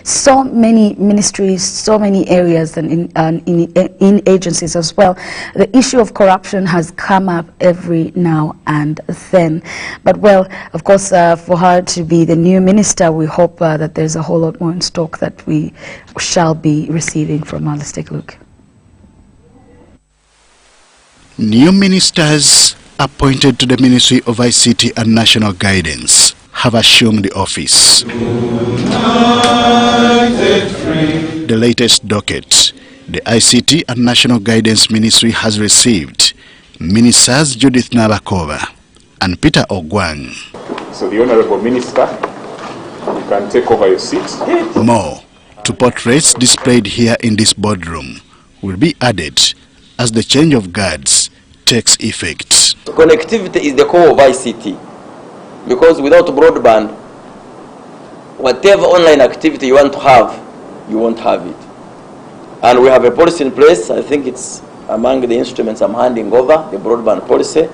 so many ministries, so many areas, and in agencies as well. The issue of corruption has come up every now and then. But well, of course, for her to be the new minister, we hope that there's a whole lot more in stock that we shall be receiving from her. Let's take a look. New ministers appointed to the Ministry of ICT and National Guidance have assumed the office. The latest docket, the ICT and National Guidance Ministry has received Ministers Judith Nabakova and Peter Ogwang. So the Honourable Minister, you can take over your seat. More to portraits displayed here in this boardroom will be added as the change of guards takes effect. Connectivity is the core of ICT, because without broadband, whatever online activity you want to have, you won't have it. And we have a policy in place. I think it's among the instruments I'm handing over, the broadband policy.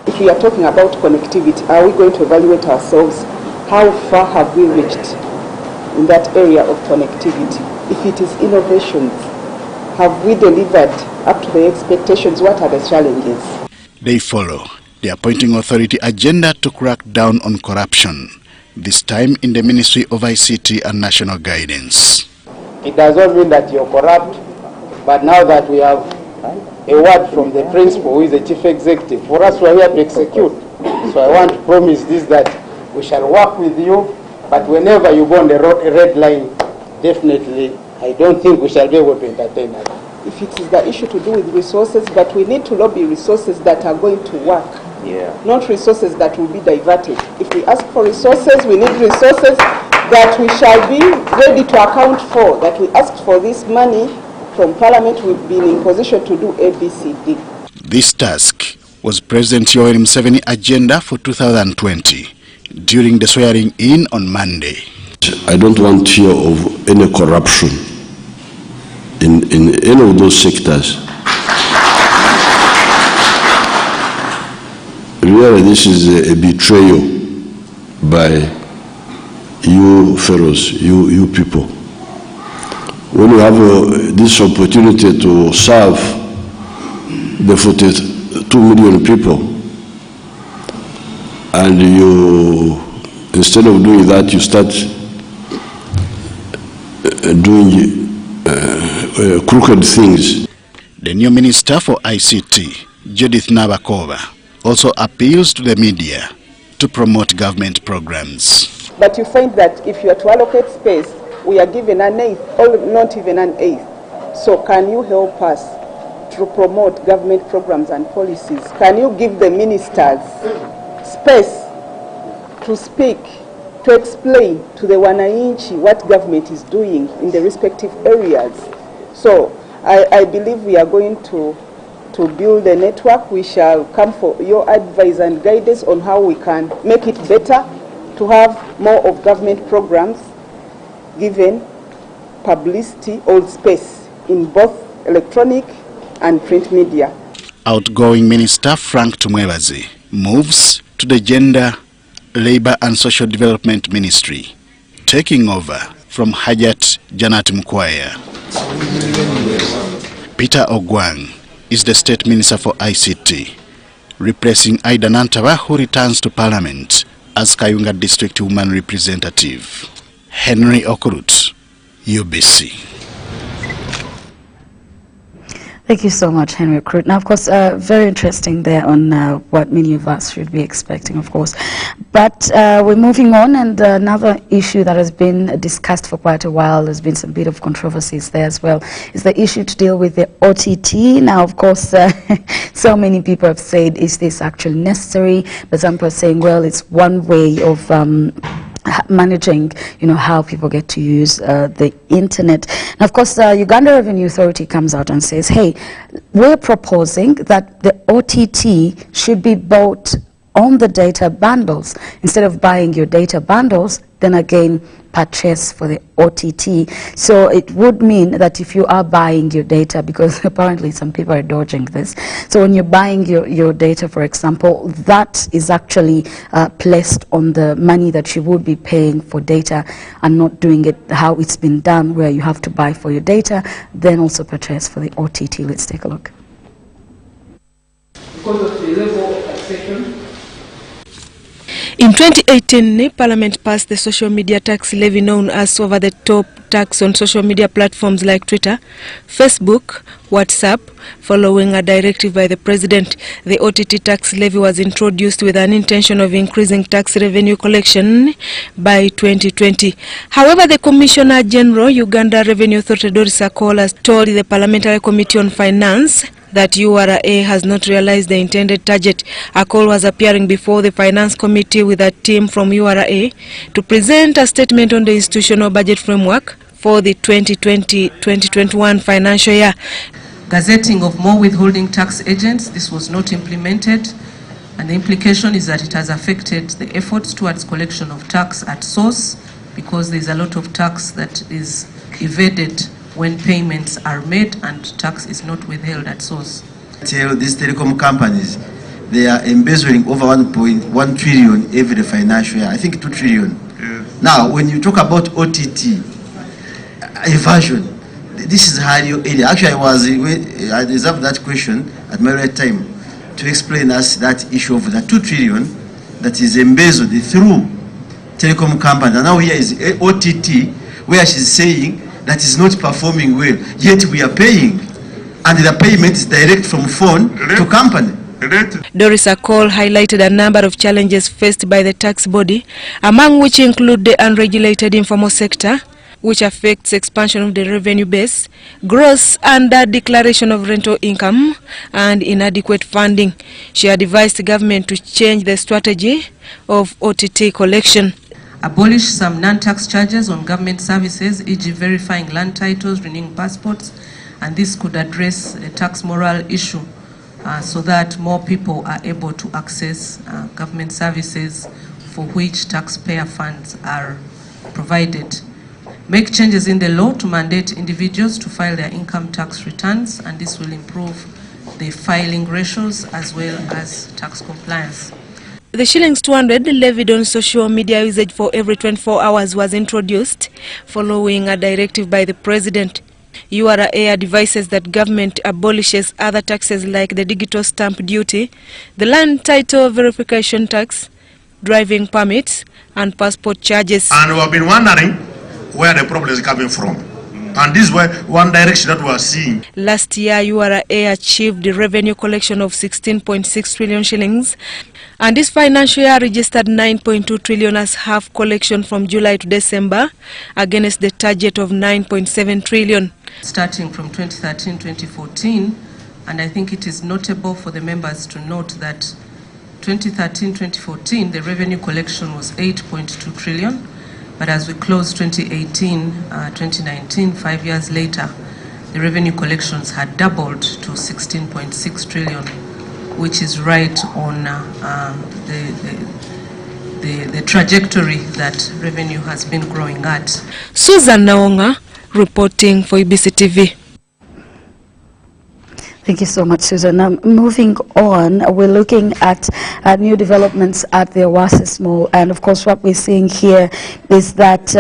If we are talking about connectivity, are we going to evaluate ourselves? How far have we reached in that area of connectivity? If it is innovations, have we delivered up to the expectations? What are the challenges? They follow the appointing authority agenda to crack down on corruption, this time in the Ministry of ICT and National Guidance. It does not mean that you're corrupt, but now that we have a word from the principal, who is the chief executive, for us we are here to execute. So I want to promise this, that we shall work with you, but whenever you go on the red line, definitely I don't think we shall be able to entertain that. If it is the issue to do with resources, but we need to lobby resources that are going to work, not resources that will be diverted. If we ask for resources, we need resources that we shall be ready to account for, that we asked for this money from Parliament, we've been in position to do ABCD. This task was President Yoweri Museveni agenda for 2020 during the swearing in on Monday. I don't want to hear of any corruption in any of those sectors. Really, this is a betrayal by you fellows, you people. When you have this opportunity to serve the 42 million people, and you, instead of doing that, you start doing crooked things. The new Minister for ICT, Judith Nabakova, also appeals to the media to promote government programs. But you find that if you are to allocate space, we are given an eighth, or not even an eighth. So can you help us to promote government programs and policies? Can you give the ministers space to speak, to explain to the wananchi what government is doing in the respective areas? So I believe we are going to build a network. We shall come for your advice and guidance on how we can make it better to have more of government programs given publicity or space in both electronic and print media. Outgoing Minister Frank Tumwebaze moves to the Gender, Labour and Social Development Ministry, taking over from Hajat Janat Mukwaya. Peter Ogwang is the State Minister for ICT, replacing Aida Nantaba, who returns to Parliament as Kayunga District Woman Representative. Henry Okurut, UBC. Thank you so much, Henry Okurut. Now, of course, very interesting there on what many of us should be expecting, of course. But we're moving on, and another issue that has been discussed for quite a while, there's been some bit of controversies there as well, is the issue to deal with the OTT. Now, of course, so many people have said, is this actually necessary? But some people are saying, well, it's one way of managing, how people get to use the internet. Now, of course, the Uganda Revenue Authority comes out and says, hey, we're proposing that the OTT should be bought on the data bundles. Instead of buying your data bundles, then again purchase for the OTT. So it would mean that if you are buying your data, because apparently some people are dodging this, so when you're buying your data, for example, that is actually placed on the money that you would be paying for data, and not doing it how it's been done, where you have to buy for your data, then also purchase for the OTT. Let's take a look. Because of the level of taxation. In 2018, Parliament passed the social media tax levy known as over-the-top tax on social media platforms like Twitter, Facebook, WhatsApp. Following a directive by the President, the OTT tax levy was introduced with an intention of increasing tax revenue collection by 2020. However, the Commissioner General, Uganda Revenue Authority Doris Akol, has told the Parliamentary Committee on Finance that URA has not realized the intended target. Akol was appearing before the Finance Committee with a team from URA to present a statement on the institutional budget framework for the 2020-2021 financial year. Gazetting of more withholding tax agents, this was not implemented, and the implication is that it has affected the efforts towards collection of tax at source, because there is a lot of tax that is evaded when payments are made and tax is not withheld at source. Tell these telecom companies they are embezzling over 1.1 trillion every financial year. I think 2 trillion. Yeah. Now, when you talk about OTT evasion, this is how you area. Actually, I deserve that question at my right time to explain us that issue of the 2 trillion that is embezzled through telecom companies. And now here is OTT, where she's saying that is not performing well, yet we are paying, and the payment is direct from phone to company. Doris Akol highlighted a number of challenges faced by the tax body, among which include the unregulated informal sector, which affects expansion of the revenue base, gross under declaration of rental income, and inadequate funding. She advised the government to change the strategy of OTT collection. Abolish some non-tax charges on government services, e.g. verifying land titles, renewing passports, and this could address a tax moral issue so that more people are able to access government services for which taxpayer funds are provided. Make changes in the law to mandate individuals to file their income tax returns, and this will improve the filing ratios as well as tax compliance. The shillings 200 levied on social media usage for every 24 hours was introduced following a directive by the President. URA advises that government abolishes other taxes like the digital stamp duty, the land title verification tax, driving permits, and passport charges. And we have been wondering where the problem is coming from. And this is one direction that we are seeing. Last year, URA achieved a revenue collection of 16.6 trillion shillings, and this financial year registered 9.2 trillion as half collection from July to December, against the target of 9.7 trillion. Starting from 2013-2014, and I think it is notable for the members to note that 2013-2014, the revenue collection was 8.2 trillion. But as we close 2018-2019, 5 years later, the revenue collections had doubled to 16.6 trillion, which is right on the trajectory that revenue has been growing at. Susan Naonga reporting for UBC TV. Thank you so much, Susan. Now, moving on, we're looking at new developments at the Oasis Mall, and of course what we're seeing here is that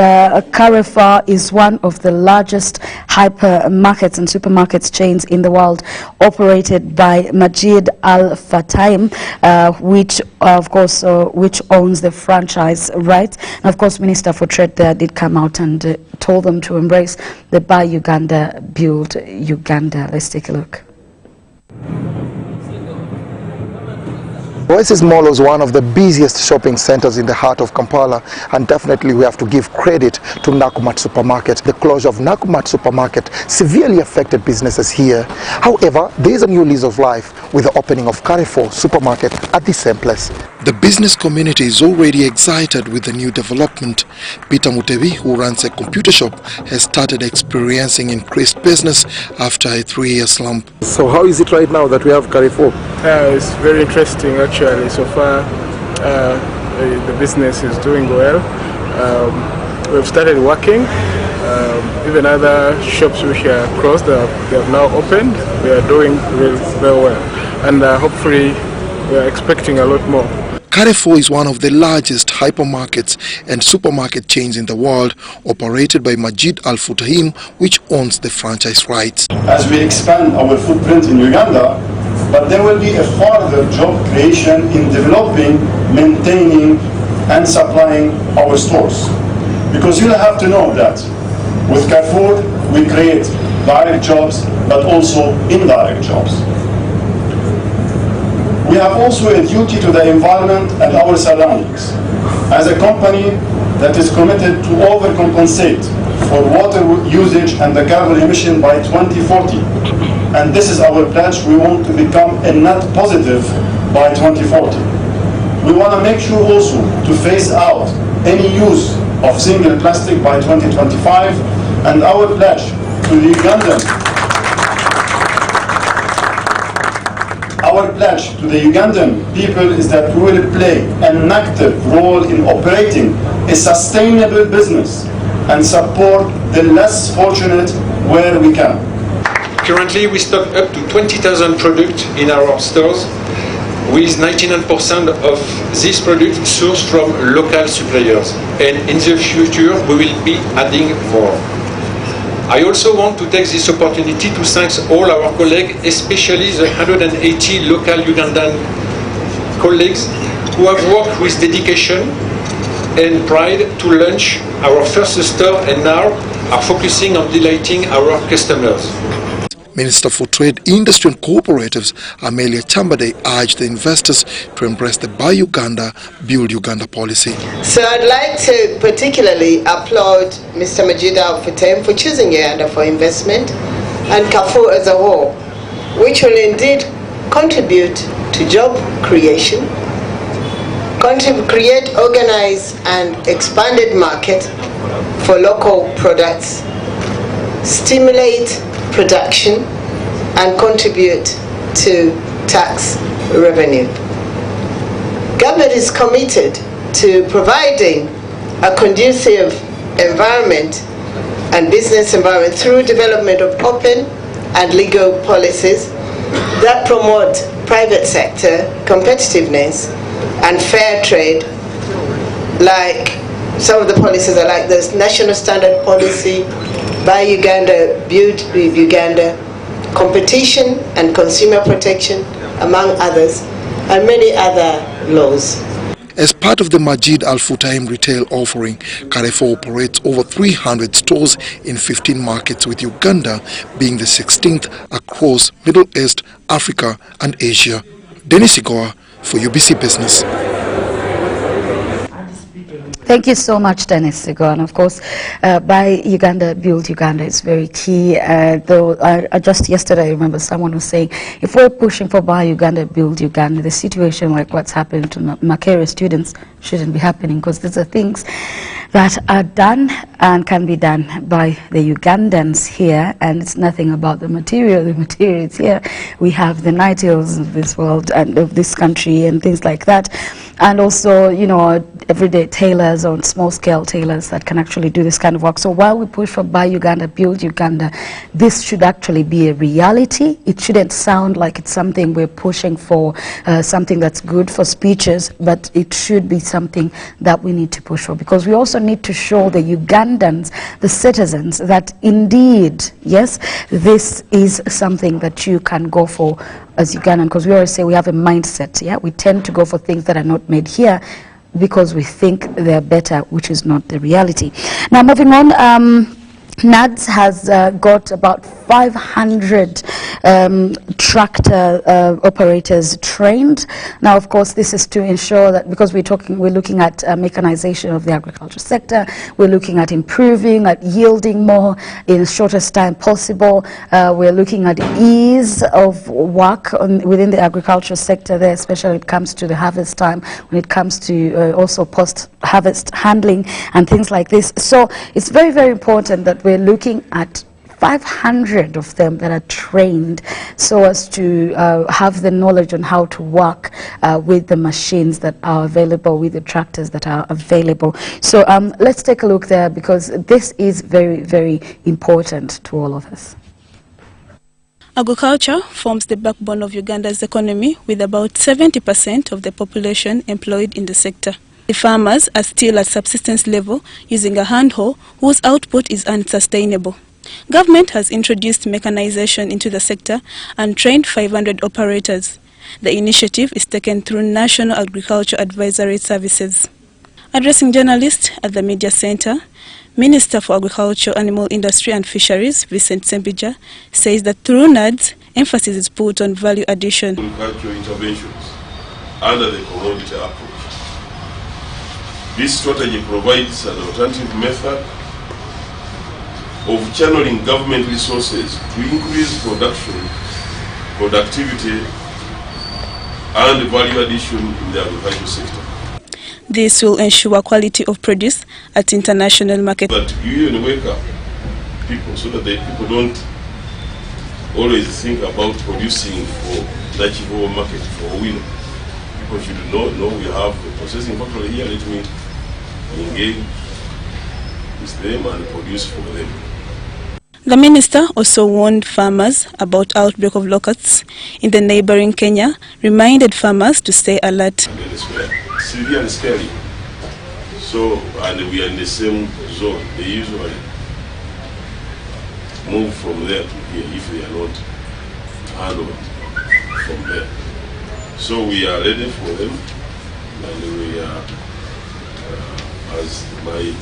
Carrefour is one of the largest hypermarkets and supermarkets chains in the world, operated by Majid Al Fataim, which which owns the franchise rights. And of course, Minister for Trade there did come out and told them to embrace the Buy Uganda, Build Uganda. Let's take a look. Oasis Mall was one of the busiest shopping centers in the heart of Kampala, and definitely we have to give credit to Nakumatt Supermarket. The closure of Nakumatt Supermarket severely affected businesses here. However, there is a new lease of life with the opening of Carrefour Supermarket at the same place. The business community is already excited with the new development. Peter Mutebi, who runs a computer shop, has started experiencing increased business after a 3-year slump. So how is it right now that we have Carrefour? It's very interesting actually. So far the business is doing well. We've started working. Even other shops which are closed, they have now opened. We are doing very well. And hopefully we are expecting a lot more. Carrefour is one of the largest hypermarkets and supermarket chains in the world, operated by Majid Al Futahim, which owns the franchise rights. As we expand our footprint in Uganda, but there will be a further job creation in developing, maintaining, and supplying our stores. Because you'll have to know that with Carrefour, we create direct jobs, but also indirect jobs. We have also a duty to the environment and our surroundings. As a company that is committed to overcompensate for water usage and the carbon emission by 2040, and this is our pledge, we want to become a net positive by 2040. We want to make sure also to phase out any use of single plastic by 2025, and our pledge to the Ugandan people is that we will play an active role in operating a sustainable business and support the less fortunate where we can. Currently, we stock up to 20,000 products in our stores, with 99% of these products sourced from local suppliers. And in the future, we will be adding more. I also want to take this opportunity to thank all our colleagues, especially the 180 local Ugandan colleagues who have worked with dedication and pride to launch our first store and now are focusing on delighting our customers. Minister for Trade, Industry and Cooperatives, Amelia Chambade, urged the investors to embrace the Buy Uganda, Build Uganda policy. So I'd like to particularly applaud Mr. Majid Al Futahim for choosing Uganda for investment and Carrefour as a whole, which will indeed contribute to job creation, create organized and expanded market for local products, stimulate production, and contribute to tax revenue. Government is committed to providing a conducive environment and business environment through development of open and legal policies that promote private sector competitiveness and fair trade. Like some of the policies are like this National Standard Policy, Buy Uganda, Build Uganda, competition and consumer protection, among others, and many other laws. As part of the Majid Al Futahim retail offering, Carrefour operates over 300 stores in 15 markets, with Uganda being the 16th across Middle East, Africa and Asia. Dennis Igoa for UBC Business. Thank you so much, Dennis Sigo. And of course, Buy Uganda, Build Uganda is very key. Though just yesterday, I remember someone was saying, if we're pushing for Buy Uganda, Build Uganda, the situation like what's happening to Makerere students shouldn't be happening, because these are things that are done and can be done by the Ugandans here, and it's nothing about the material. The material is here. We have the Nigels of this world and of this country and things like that. And also, you know, everyday tailors or small-scale tailors that can actually do this kind of work. So while we push for Buy Uganda, Build Uganda, this should actually be a reality. It shouldn't sound like it's something we're pushing for, something that's good for speeches, but it should be something that we need to push for, because we also need to show the Ugandans, the citizens, that indeed, yes, this is something that you can go for as Ugandan, because we always say we have a mindset, yeah? We tend to go for things that are not made here because we think they're better, which is not the reality. Now, moving on, NADS has got about 500 tractor operators trained. Now, of course, this is to ensure that, because we're looking at mechanization of the agriculture sector, we're looking at improving, at yielding more in the shortest time possible. We're looking at ease of work within the agriculture sector there, especially when it comes to the harvest time, when it comes to also post-harvest handling and things like this. So it's very, very important that we're looking at 500 of them that are trained so as to have the knowledge on how to work with the machines that are available, with the tractors that are available. So let's take a look there, because this is very, very important to all of us. Agriculture forms the backbone of Uganda's economy, with about 70% of the population employed in the sector. The farmers are still at subsistence level, using a hand hoe whose output is unsustainable. Government has introduced mechanization into the sector and trained 500 operators. The initiative is taken through National Agriculture Advisory Services. Addressing journalists at the Media Center, Minister for Agriculture, Animal Industry and Fisheries, Vincent Sembija, says that through NADS, emphasis is put on value addition. Agricultural interventions under the commodity approach. This strategy provides an alternative method of channeling government resources to increase production, productivity, and value addition in the agricultural sector. This will ensure quality of produce at international market. But you even wake up people so that people don't always think about producing for the achievable market for a winner. People should know we have a processing factory here. Let me engage with them and produce for them. The minister also warned farmers about outbreak of locusts in the neighboring Kenya, reminded farmers to stay alert. Severe and scary. So, and we are in the same zone. They usually move from there to here if they are not handled from there. So we are ready for them, and we are, as my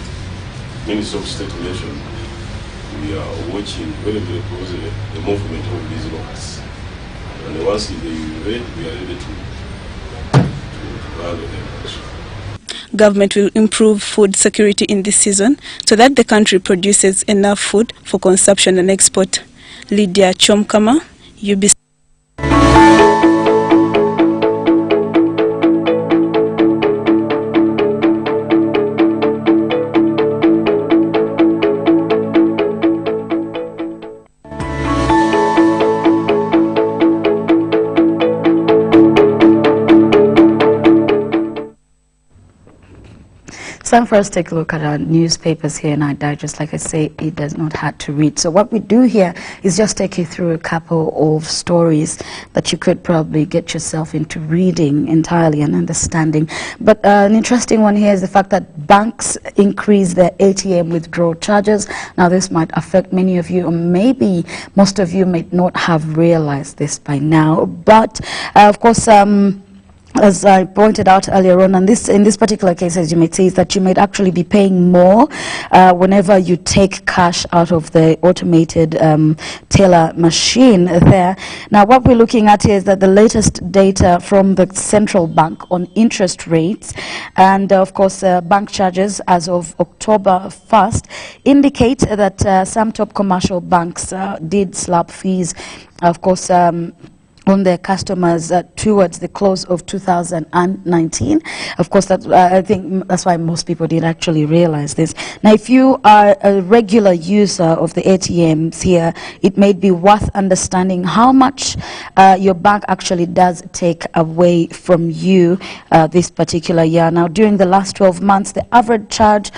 Minister of State mentioned, we are watching very, very closely the movement of these locusts. And once they invade, we are ready to handle them. Government will improve food security in this season so that the country produces enough food for consumption and export. Lydia Chomkama, UBC. Time for us to take a look at our newspapers here in our digest. Like I say, it does not hard to read. So what we do here is just take you through a couple of stories that you could probably get yourself into reading entirely and understanding. But an interesting one here is the fact that banks increase their ATM withdrawal charges. Now this might affect many of you, or maybe most of you may not have realized this by now. But of course, as I pointed out earlier on, and in this particular case, as you may see, is that you might actually be paying more whenever you take cash out of the automated teller machine there. Now, what we're looking at here is that the latest data from the central bank on interest rates and, of course, bank charges as of October 1st indicate that some top commercial banks did slap fees, of course, on their customers towards the close of 2019. Of course, that, I think that's why most people didn't actually realize this. Now, if you are a regular user of the ATMs here, it may be worth understanding how much your bank actually does take away from you this particular year. Now, during the last 12 months, the average charge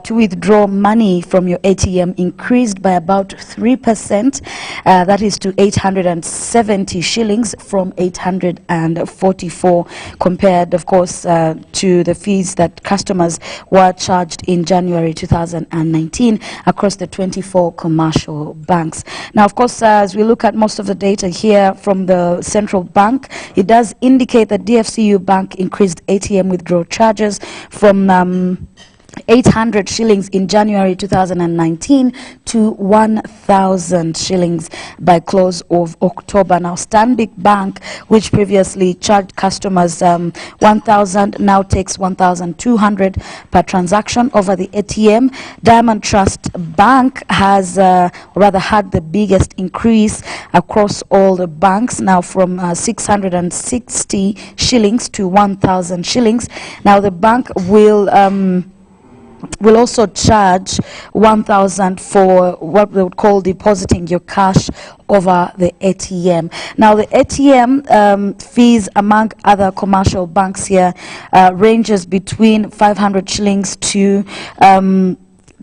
to withdraw money from your ATM increased by about 3%. That is to 870 shillings from 844, compared, of course, to the fees that customers were charged in January 2019 across the 24 commercial banks. Now, of course, as we look at most of the data here from the central bank, it does indicate that DFCU Bank increased ATM withdrawal charges from 800 shillings in January 2019 to 1,000 shillings by close of October. Now, Stanbic Bank, which previously charged customers 1,000, now takes 1,200 per transaction over the ATM. Diamond Trust Bank has rather had the biggest increase across all the banks, now from 660 shillings to 1,000 shillings. Now, the bank will will also charge 1,000 for what they would call depositing your cash over the ATM. Now, the ATM fees, among other commercial banks here, ranges between 500 shillings to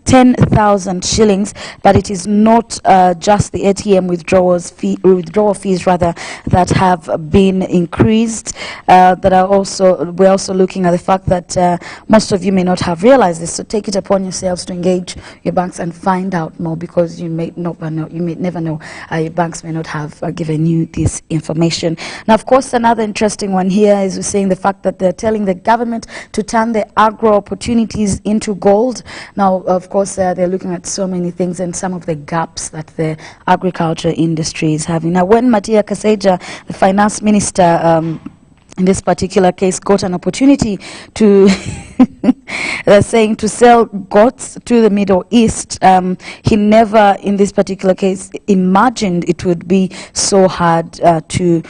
10,000 shillings, but it is not just the ATM withdrawal fees rather that have been increased. We're also looking at the fact that most of you may not have realized this, so take it upon yourselves to engage your banks and find out more, because you may never know. Your banks may not have given you this information. Now, of course, another interesting one here is we're saying the fact that they're telling the government to turn the agro opportunities into gold. Now, of course, they're looking at so many things and some of the gaps that the agriculture industry is having. Now, when Matia Kaseja, the finance minister, in this particular case, got an opportunity to, they're saying, to sell goats to the Middle East, he never, in this particular case, imagined it would be so hard to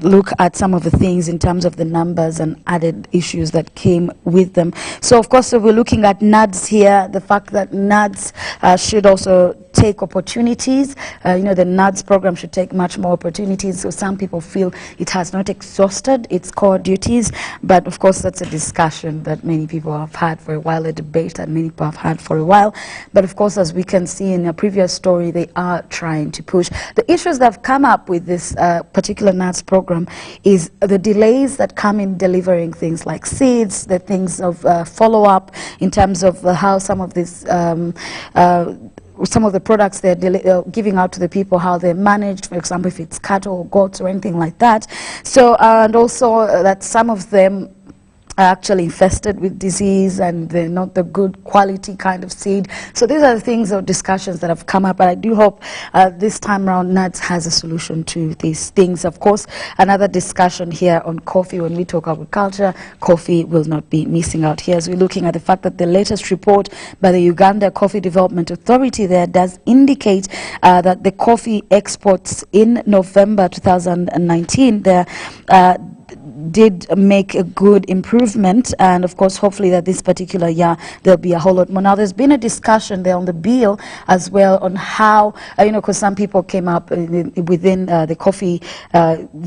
look at some of the things in terms of the numbers and added issues that came with them. So, of course, we're looking at NADS here, the fact that NADS should also take opportunities. The NADS program should take much more opportunities. So some people feel it has not exhausted its core duties, but of course that's a discussion that many people have had for a while, a debate that many people have had for a while. But of course, as we can see in a previous story, they are trying to push. The issues that have come up with this particular NADS program is the delays that come in delivering things like seeds, the things of follow-up in terms of how some of these some of the products they're giving out to the people, how they're managed, for example, if it's cattle or goats or anything like that. So, and also that some of them are actually infested with disease and they're not the good quality kind of seed. So these are the things or discussions that have come up, but I do hope this time around NADS has a solution to these things. Of course, another discussion here on coffee. When we talk agriculture, coffee will not be missing out here, as we're looking at the fact that the latest report by the Uganda Coffee Development Authority there does indicate that the coffee exports in November 2019 there did make a good improvement, and of course hopefully that this particular year there'll be a whole lot more. Now, there's been a discussion there on the bill as well on how because some people came up within the coffee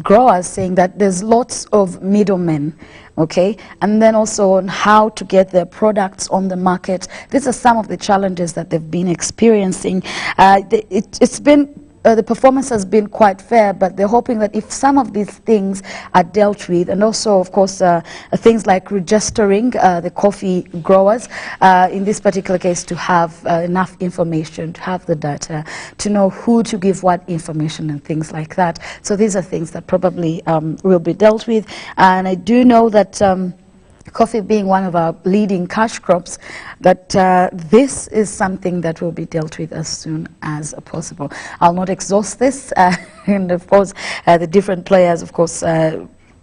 growers saying that there's lots of middlemen, okay, and then also on how to get their products on the market. These are some of the challenges that they've been experiencing. It's been the performance has been quite fair, but they're hoping that if some of these things are dealt with, and also, of course, things like registering the coffee growers, in this particular case, to have enough information, to have the data, to know who to give what information and things like that. So these are things that probably will be dealt with. And I do know that coffee being one of our leading cash crops, that this is something that will be dealt with as soon as possible. I'll not exhaust this, and of course the different players, of course,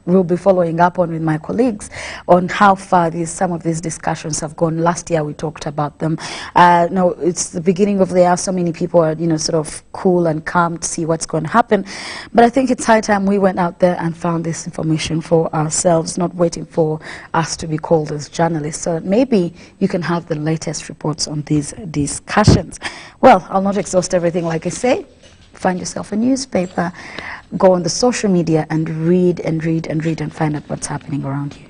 will be following up on with my colleagues on how far some of these discussions have gone. Last year we talked about them. Now it's the beginning of the year, so many people are sort of cool and calm to see what's going to happen, but I think it's high time we went out there and found this information for ourselves, not waiting for us to be called as journalists. So maybe you can have the latest reports on these discussions. Well, I'll not exhaust everything, like I say. Find yourself a newspaper, go on the social media and read and read and read and find out what's happening around you.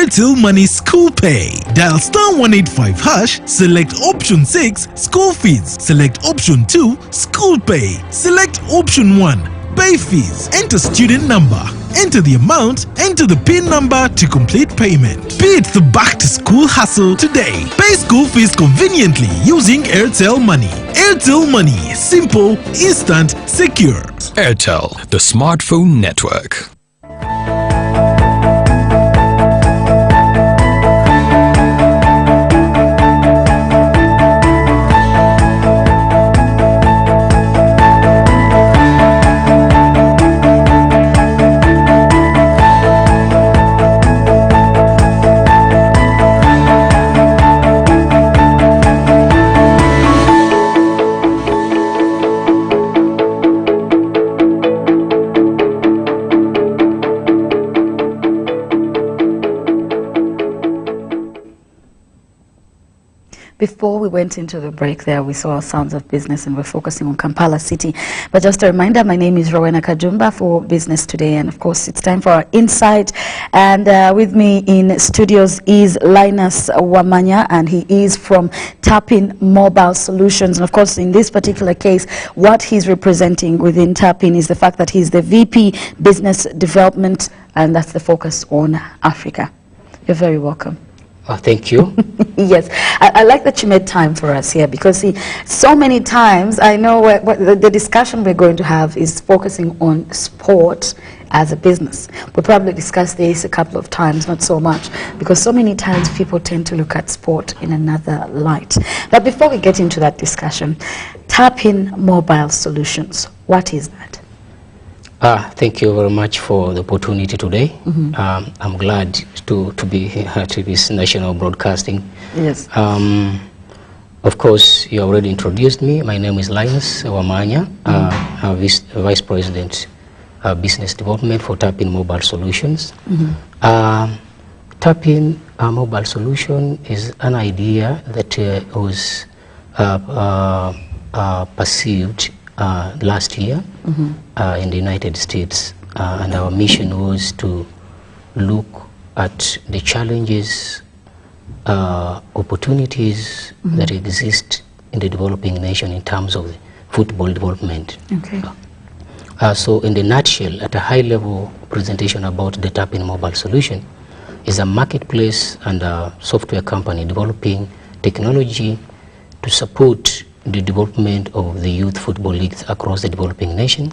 Airtel Money School Pay. Dial *185 hash, select option 6, school fees, select option 2, school pay, select option 1, pay fees, enter student number, enter the amount, enter the PIN number to complete payment. Beat the back to school hustle today. Pay school fees conveniently using Airtel Money. Airtel Money, simple, instant, secure. Airtel, the smartphone network. Before we went into the break there, we saw Sounds of Business and we're focusing on Kampala City. But just a reminder, my name is Rowena Kajumba for Business Today. And of course, it's time for our Insight. And with me in studios is Linus Wamanya, and he is from Tapping Mobile Solutions. And of course, in this particular case, what he's representing within Tapping is the fact that he's the VP Business Development, and that's the focus on Africa. You're very welcome. Thank you. Yes, I like that you made time for us here, because see, so many times I know the discussion we're going to have is focusing on sport as a business. We'll probably discuss this a couple of times, not so much, because so many times people tend to look at sport in another light. But before we get into that discussion, Tapping Mobile Solutions, what is that? Thank you very much for the opportunity today. I'm glad to be here to this national broadcasting. Yes. Of course, you already introduced me. My name is Linus Wamanya, Vice President Business Development for Tapping Mobile Solutions. Tapping Mobile Solution is an idea that was perceived last year in the United States, and our mission was to look at the challenges, opportunities that exist in the developing nation in terms of the football development. Okay. So in the nutshell, at a high level presentation about the Tapping Mobile Solution is a marketplace and a software company developing technology to support the development of the youth football leagues across the developing nation.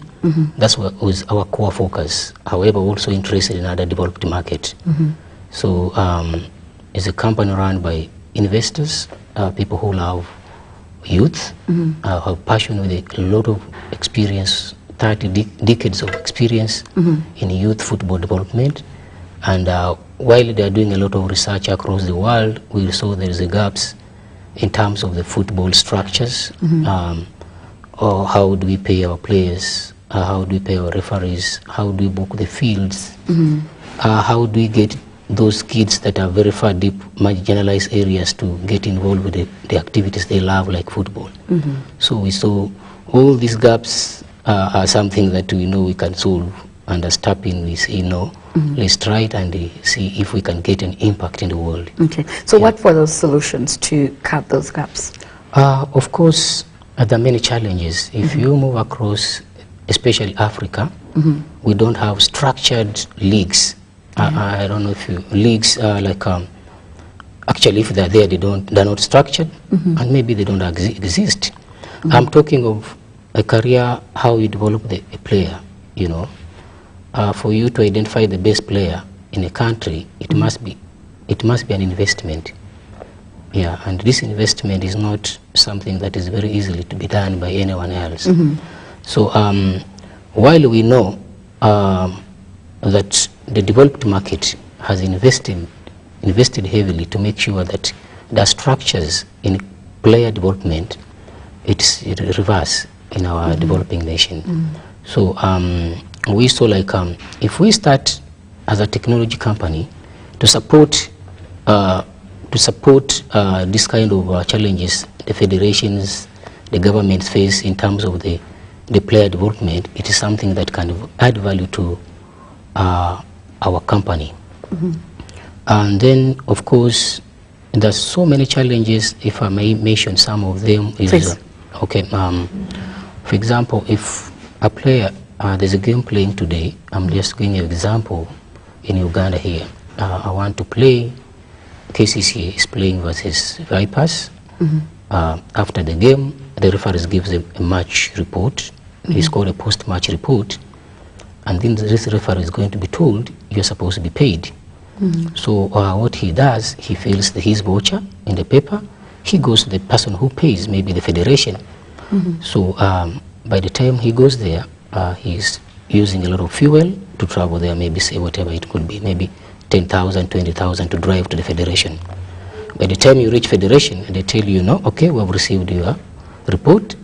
That's what was our core focus. However, also interested in other developed markets. So it's a company run by investors, people who love youth, have passion with a lot of experience, 30 decades of experience in youth football development. And while they are doing a lot of research across the world, we saw there is a gaps in terms of the football structures, or how do we pay our players, how do we pay our referees, how do we book the fields, how do we get those kids that are very far deep, marginalized areas to get involved with the activities they love, like football. So we saw all these gaps are something that we know we can solve, and as Tapping we say, let's try it and see if we can get an impact in the world. Okay, so what were those solutions to cut those gaps? Of course, there are many challenges. If you move across, especially Africa, we don't have structured leagues. I don't know if leagues are like, actually if they're there, they're not structured, and maybe they don't exist. I'm talking of a career, how you develop a player, for you to identify the best player in a country, it must be an investment. Yeah, and this investment is not something that is very easily to be done by anyone else. So while we know that the developed market has invested heavily to make sure that the structures in player development, it's reverse in our developing nation. So we saw like if we start as a technology company to support this kind of challenges the federations, the governments face in terms of the player development, it is something that can add value to our company. And then, of course, there's so many challenges. If I may mention some of them, is okay. For example, if a player, there's a game playing today. I'm just giving an example in Uganda here. I want to play. KCCA is playing versus Vipers. After the game, the referee gives a match report. It's called a post-match report. And then this referee is going to be told, you're supposed to be paid. So what he does, he fills his voucher in the paper. He goes to the person who pays, maybe the federation. So by the time he goes there, he's using a lot of fuel to travel there, maybe say whatever it could be, maybe 10,000, 20,000 to drive to the federation. By the time you reach federation, they tell you, no, okay, we have received your report,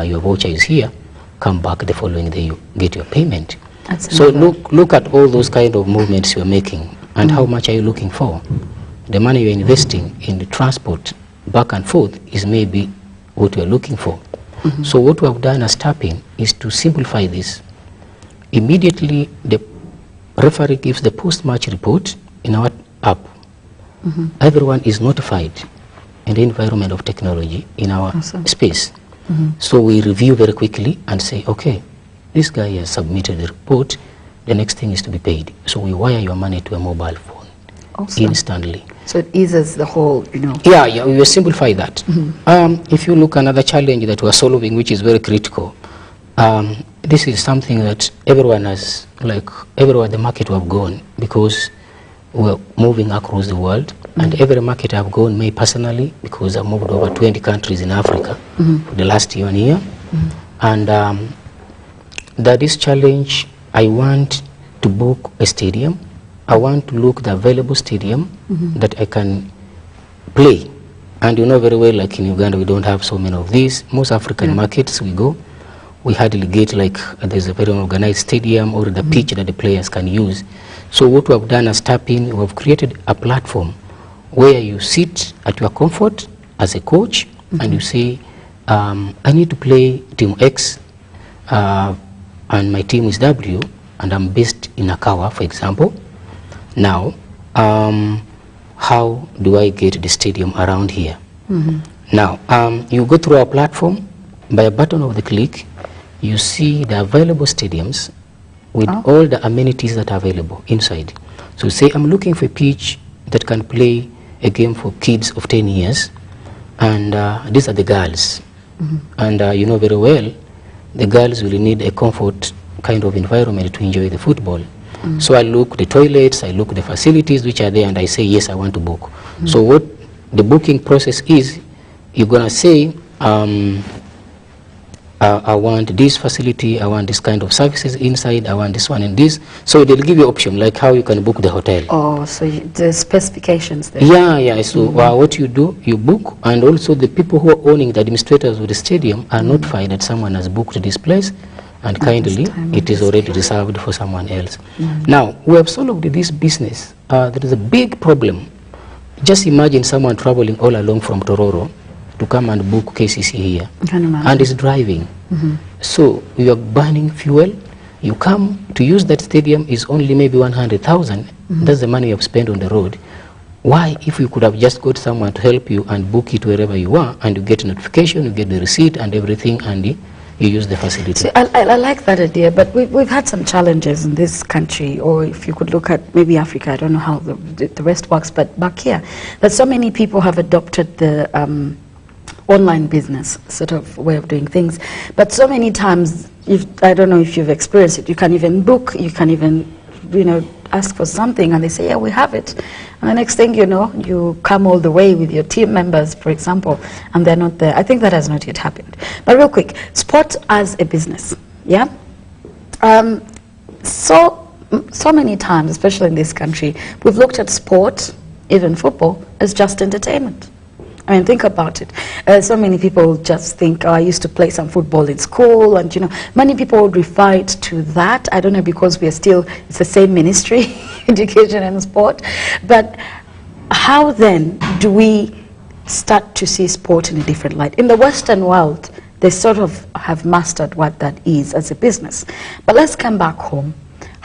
your voucher is here, come back the following day, you get your payment. So look at all those kind of movements you're making, and how much are you looking for? The money you're investing in the transport back and forth is maybe what you're looking for. So what we have done as tapping is to simplify this. Immediately the referee gives the post-match report in our app. Everyone is notified in the environment of technology in our space. So we review very quickly and say, okay, this guy has submitted the report, the next thing is to be paid. So we wire your money to a mobile phone instantly. So it eases the whole, Yeah, we will simplify that. If you look another challenge that we're solving, which is very critical, this is something that everyone has, like everywhere the market have gone, because we're moving across the world, and every market I've gone, me personally, because I've moved over 20 countries in Africa for the last 1 year, and that is challenge. I want to book a stadium. I want to look the available stadium that I can play. And you know very well, like in Uganda, we don't have so many of these. Most African markets we go, we hardly get like there's a very organized stadium or the pitch that the players can use. So what we have done as tapping, we have created a platform where you sit at your comfort as a coach and you say, I need to play team X and my team is W and I'm based in Akawa, for example. Now, how do I get the stadium around here? Now, you go through our platform, by a button of the click, you see the available stadiums with all the amenities that are available inside. So say I'm looking for a pitch that can play a game for kids of 10 years, and these are the girls. And you know very well, the girls will need a comfort kind of environment to enjoy the football. So I look the toilets, I look the facilities which are there, and I say, yes, I want to book. So what the booking process is, you're going to say, I want this facility, I want this kind of services inside, I want this one and this. So they'll give you option, like how you can book the hotel. Oh, so the specifications there. Yeah. So what you do, you book, and also the people who are owning, the administrators of the stadium, are notified that someone has booked this place, and kindly, it is already reserved for someone else. Now, we have solved this business. There is a big problem. Just imagine someone traveling all along from Tororo to come and book KCC here, and is driving. So you are burning fuel. You come to use that stadium is only maybe 100,000. That's the money you have spent on the road. Why, if you could have just got someone to help you and book it wherever you are, and you get a notification, you get the receipt and everything, and you use the facility. So I like that idea, but we've had some challenges in this country, or if you could look at maybe Africa, I don't know how the rest works, but back here, that so many people have adopted the online business sort of way of doing things. But so many times, I don't know if you've experienced it, you can even book, you can even, ask for something and they say, yeah, we have it. And the next thing you know, you come all the way with your team members, for example, and they're not there. I think that has not yet happened. But real quick, sport as a business, yeah? So many times, especially in this country, we've looked at sport, even football, as just entertainment. I mean, think about it. So many people just think, oh, I used to play some football in school, and many people would refer it to that. I don't know, because we are still, it's the same ministry, education and sport. But how then do we start to see sport in a different light? In the Western world, they sort of have mastered what that is as a business. But let's come back home.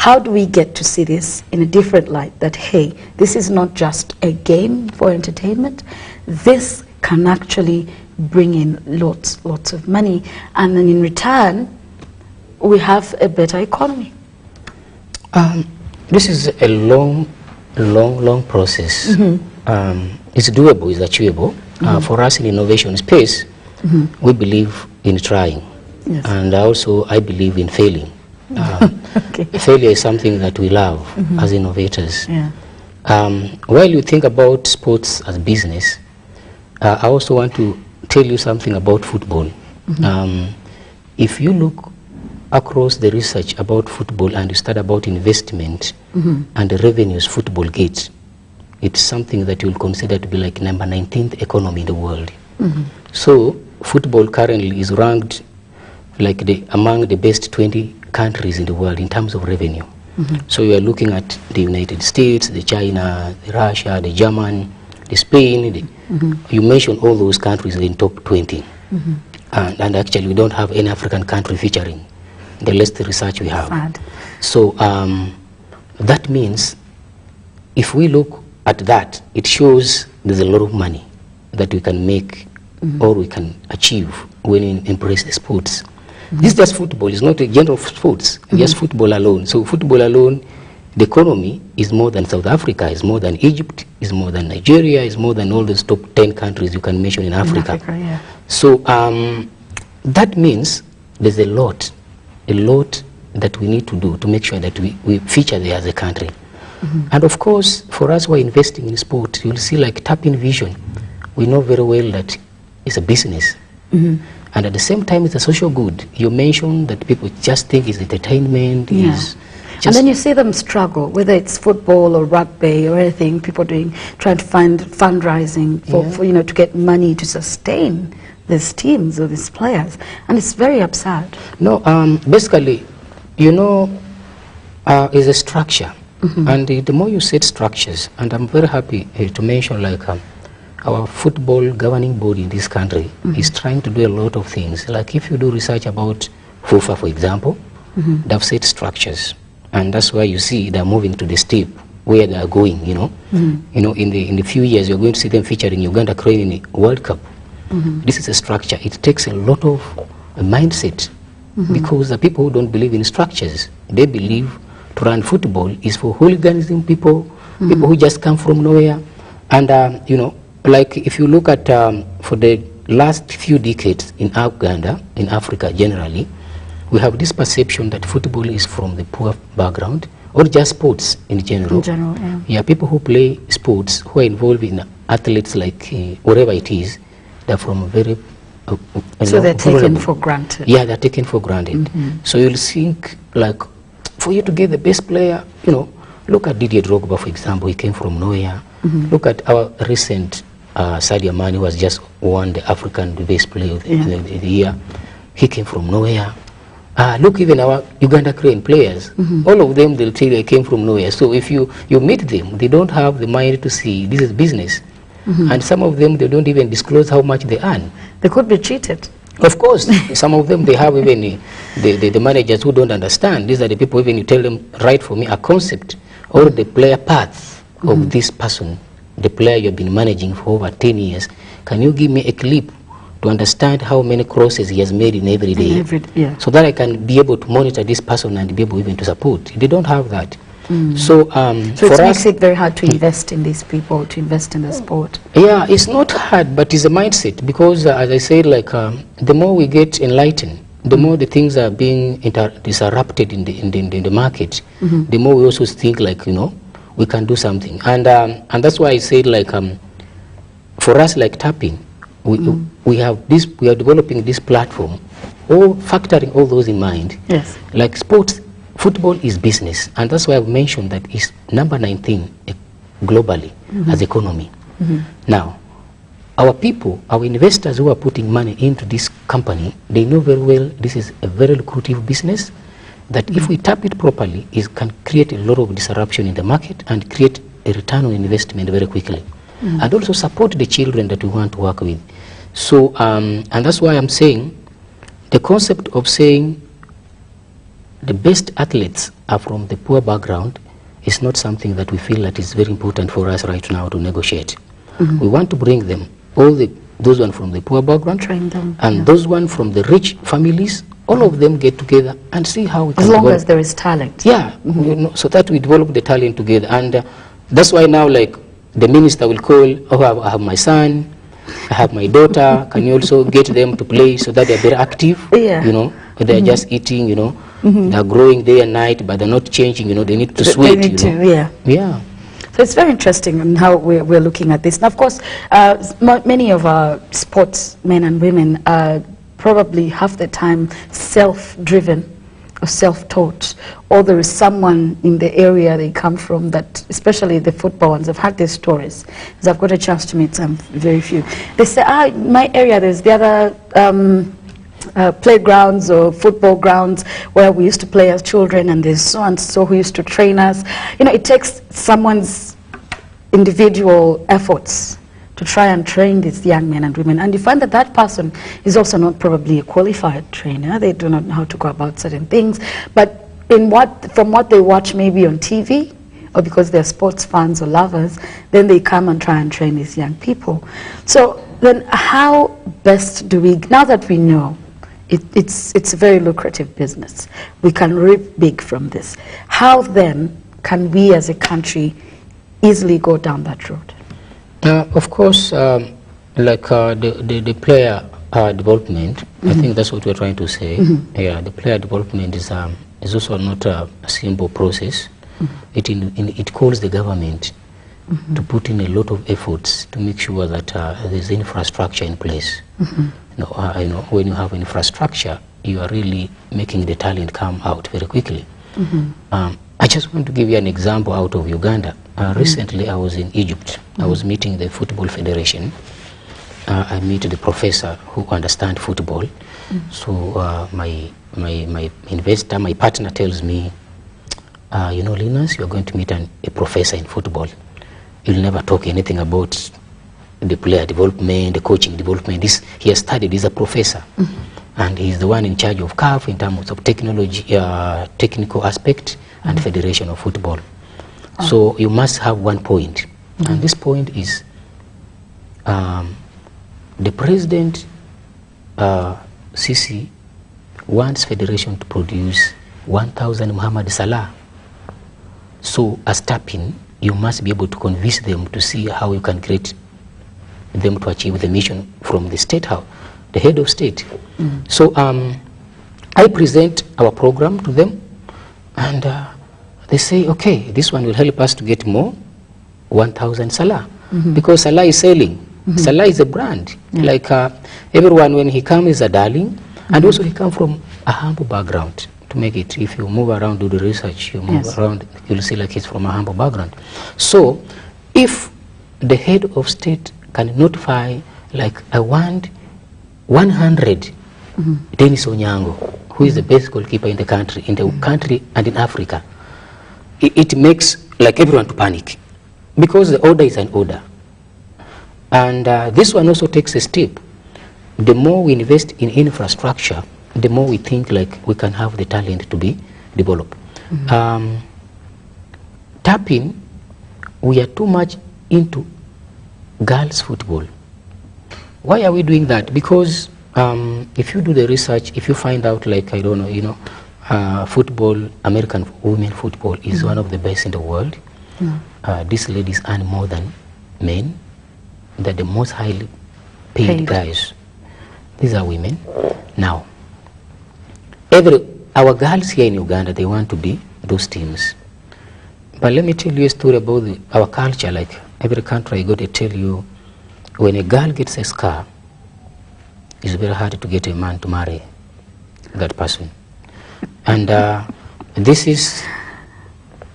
how do we get to see this in a different light, that, hey, this is not just a game for entertainment, this can actually bring in lots of money, and then in return, we have a better economy? This is a long process. It's doable, it's achievable. For us in innovation space, we believe in trying. Yes. And also I believe in failing. Failure is something that we love as innovators. Yeah. While you think about sports as business, I also want to tell you something about football. If you look across the research about football and you study about investment and the revenues football gets, it's something that you'll consider to be like number 19th economy in the world. So football currently is ranked like among the best 20 countries in the world in terms of revenue. So you are looking at the United States, the China, the Russia, the German, the Spain. You mentioned all those countries in top 20. And actually we don't have any African country featuring the less the research we have. Sad. So that means if we look at that, it shows there's a lot of money that we can make or we can achieve when we embrace the sports. This is just football, it's not a genre of sports, just football alone. So football alone, the economy is more than South Africa, is more than Egypt, is more than Nigeria, is more than all those top 10 countries you can mention in Africa. Yeah. So that means there's a lot that we need to do to make sure that we feature there as a country. And of course, for us who are investing in sport, you'll see like Tapping Vision, we know very well that it's a business. And at the same time, it's a social good. You mentioned that people just think it's entertainment. Yeah. And then you see them struggle, whether it's football or rugby or anything, people trying to find fundraising for to get money to sustain these teams or these players. And it's very absurd. No, basically, is a structure. And the more you set structures, and I'm very happy to mention like our football governing body in this country is trying to do a lot of things. Like if you do research about FIFA, for example, they've set structures. And that's why you see they're moving to the step where they are going, in the few years you're going to see them featuring Uganda Crane in the World Cup. This is a structure. It takes a lot of mindset because the people who don't believe in structures, they believe to run football is for hooliganism people, people who just come from nowhere. And, like if you look at for the last few decades in Uganda, in Africa generally, we have this perception that football is from the poor background, or just sports in general. In general, yeah. Yeah, people who play sports, who are involved in athletes like whatever it is, they're from a very... so they're taken for granted. Yeah, they're taken for granted. So you'll think like, for you to get the best player, look at Didier Drogba, for example, he came from nowhere. Look at our recent Sadio Mane, who has just won the African best player of the year. He came from nowhere. Look, even our Uganda Crane players, all of them, they'll tell you they came from nowhere. So if you meet them, they don't have the mind to see this is business. And some of them, they don't even disclose how much they earn. They could be cheated. Of course, some of them, they have even the managers who don't understand. These are the people, even you tell them, write for me a concept or the player path of this person, the player you've been managing for over 10 years. Can you give me a clip to understand how many crosses he has made in every day? So that I can be able to monitor this person and be able even to support. They don't have that. So it makes it very hard to invest in these people, to invest in the sport. Yeah, it's not hard, but it's a mindset, because as I said, like the more we get enlightened, the more the things are being disrupted in the market, the more we also think like, we can do something. And that's why I said like, for us like Tapping, we are developing this platform, all factoring all those in mind. Yes. Like sports, football is business, and that's why I've mentioned that it's number 19 globally as economy. Now, our people, our investors who are putting money into this company, they know very well this is a very lucrative business, that if we tap it properly, it can create a lot of disruption in the market and create a return on investment very quickly. And also support the children that we want to work with. So, and that's why I'm saying, the concept of saying the best athletes are from the poor background is not something that we feel that is very important for us right now to negotiate. We want to bring them, those one from the poor background, train them, and those one from the rich families, all of them get together and see how we can as long develop. as there is talent. Yeah, you know, so that we develop the talent together. And that's why now, like, the minister will call, oh, I have my son, I have my daughter, can you also get them to play so that they're very active? Yeah. You know, they're just eating, you know, they're growing day and night, but they're not changing, you know, they need to sweat, They need you know. to, yeah. Yeah. So it's very interesting in how we're looking at this. Now, of course, many of our sportsmen and women are probably half the time self-driven or self-taught, or there is someone in the area they come from that, especially the football ones, I've had these stories, because I've got a chance to meet some very few. They say, in my area there's the other playgrounds or football grounds where we used to play as children, and there's so and so who used to train us. You know, it takes someone's individual efforts to try and train these young men and women, and you find that that person is also not probably a qualified trainer. They do not know how to go about certain things, but from what they watch maybe on TV, or because they're sports fans or lovers, then they come and try and train these young people. So then how best do we, now that we know it's a very lucrative business, we can reap big from this, how then can we as a country easily go down that road? Of course, like the player development, I think that's what we're trying to say. Yeah, the player development is also not a simple process. It calls the government to put in a lot of efforts to make sure that there's infrastructure in place. You know, when you have infrastructure, you are really making the talent come out very quickly. I just want to give you an example out of Uganda. Recently, I was in Egypt. I was meeting the Football Federation. I met the professor who understands football. So my investor, my partner tells me, you know, Linus, you're going to meet a professor in football. You'll never talk anything about the player development, the coaching development. He has studied, he's a professor. And he's the one in charge of CAF in terms of technology, technical aspect, and Federation of Football. So you must have one point. And this point is the president, Sisi, wants Federation to produce 1,000 Muhammad Salah. So as tapping, you must be able to convince them to see how you can create them to achieve the mission from the state house, the head of state. So I present our program to them, and they say, okay, this one will help us to get more 1,000 Salah, because Salah is selling. Salah is a brand. Like everyone, when he comes, is a darling, and also he comes from a humble background. To make it, if you move around, do the research, you move around, you'll see like he's from a humble background. So if the head of state can notify, like, I want 100 Dennis Onyango, who is the best goalkeeper in the country, and in Africa, it makes like everyone to panic, because the order is an order. And this one also takes a step. The more we invest in infrastructure, the more we think like we can have the talent to be developed. Tapping, we are too much into girls football. Why are we doing that? Because if you do the research, if you find out, like, I don't know, you know, football, American women football is one of the best in the world. These ladies earn more than men. They're the most highly paid guys. These are women. Now, our girls here in Uganda, they want to be those teams. But let me tell you a story about our culture. Like every country, I got to tell you, when a girl gets a scar, it's very hard to get a man to marry that person. And this is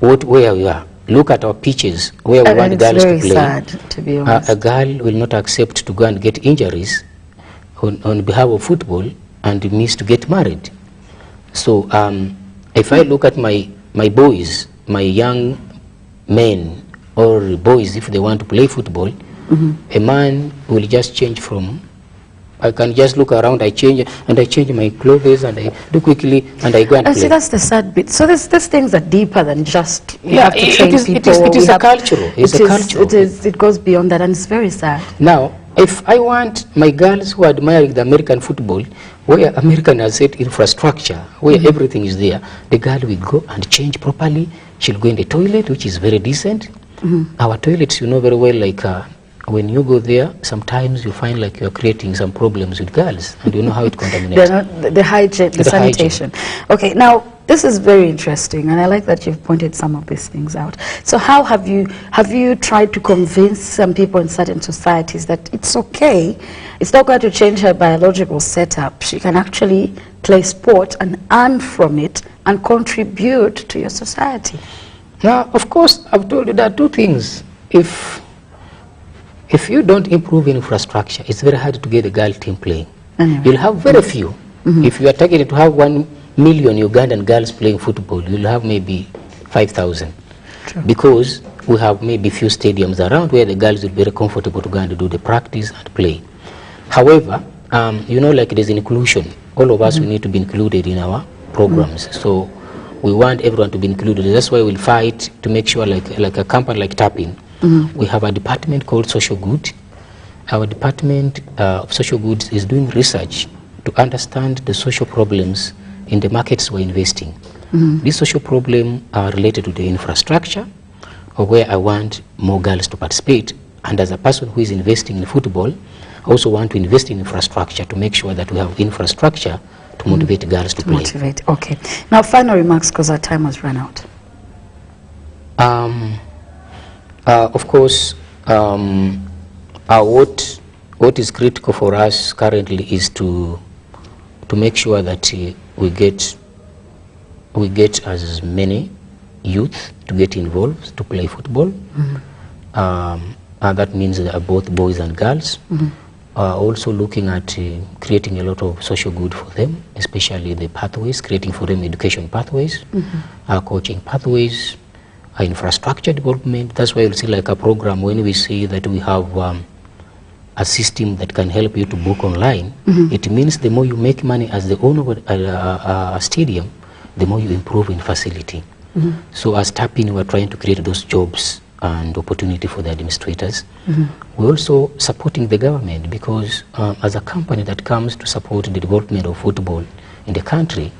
where we are. Look at our pitches where we want girls to play. Sad, to be honest. A girl will not accept to go and get injuries on behalf of football and miss to get married. So if I look at my boys, my young men or boys, if they want to play football, a man will just change from I can just look around, I change my clothes, and I do quickly, and I go and play. See, that's the sad bit. So these things are deeper than just you Yeah, have to train people. It is a cultural. It goes beyond that, and it's very sad. Now, if I want my girls who admire the American football, where American has set infrastructure, where everything is there, the girl will go and change properly. She'll go in the toilet, which is very decent. Our toilets, you know very well, like when you go there, sometimes you find like you're creating some problems with girls, and you know how it contaminates. The hygiene, the sanitation. Okay, now this is very interesting, and I like that you've pointed some of these things out. So how have you tried to convince some people in certain societies that it's okay, it's not going to change her biological setup, she can actually play sport and earn from it and contribute to your society? Now, of course, I've told you there are two things. If you don't improve infrastructure, it's very hard to get a girl team playing. Anyway. You'll have very few. If you are targeted to have 1 million Ugandan girls playing football, you'll have maybe 5,000. Because we have maybe few stadiums around where the girls will be very comfortable to go and do the practice and play. However, you know, like there's inclusion. All of us, we need to be included in our programs. So we want everyone to be included. That's why we'll fight to make sure, like a company like Tapping, we have a department called Social Good. Our department of Social Goods is doing research to understand the social problems in the markets we're investing. These social problems are related to the infrastructure, or where I want more girls to participate. And as a person who is investing in football, I also want to invest in infrastructure to make sure that we have infrastructure to motivate girls to play. Okay. Now, final remarks, because our time has run out. Of course, what is critical for us currently is to make sure that we get as many youth to get involved to play football. And that means both boys and girls. Also looking at creating a lot of social good for them, especially the pathways, creating for them education pathways, coaching pathways, infrastructure development. That's why you'll see like a program when we see that we have a system that can help you to book online. It means the more you make money as the owner of a stadium, the more you improve in facility. So as Tapping, we're trying to create those jobs and opportunity for the administrators. We're also supporting the government because as a company that comes to support the development of football in the country,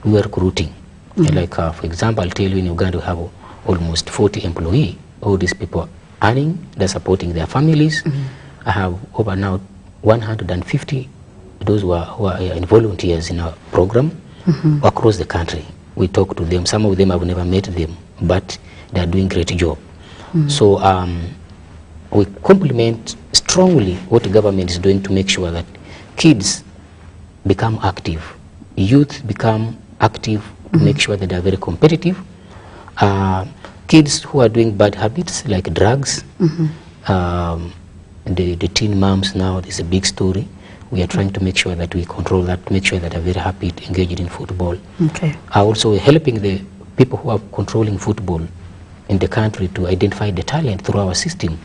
we are recruiting. Like for example, I'll tell you in Uganda we have almost 40 employees. All these people earning, they're supporting their families. I have over now 150 those who are volunteers in our program across the country. We talk to them. Some of them I've never met them, but they are doing great job. So we compliment strongly what the government is doing to make sure that kids become active, youth become active, to make sure that they are very competitive. Kids who are doing bad habits like drugs, the teen moms now, there's a big story. We are trying to make sure that we control that, to make sure that they're very happy, engaged in football. Also helping the people who are controlling football in the country to identify the talent through our system.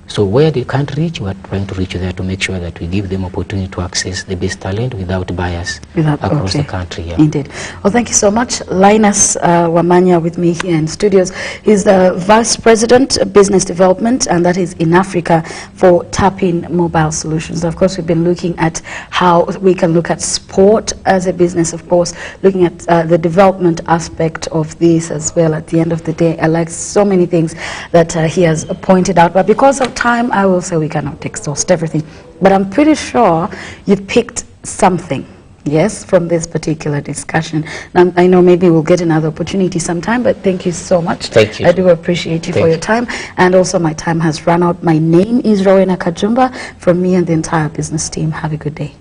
So where they can't reach, we are trying to reach there to make sure that we give them opportunity to access the best talent without bias across the country. Indeed. Well, thank you so much. Linus Wamanya with me here in studios. He's the Vice President of Business Development, and that is in Africa for Tapping Mobile Solutions. Of course, we've been looking at how we can look at sport as a business, of course, looking at the development aspect of this as well. At the end of the day, I like so many things that he has pointed out, but because of time, I will say we cannot exhaust everything. But I'm pretty sure you picked something, yes, from this particular discussion. Now, I know maybe we'll get another opportunity sometime, but thank you so much. Thank you. I do appreciate you for your time. And also, my time has run out. My name is Rowena Kajumba. From me and the entire business team, have a good day.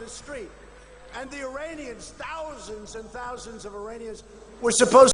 the street. And the Iranians, thousands and thousands of Iranians, were supposed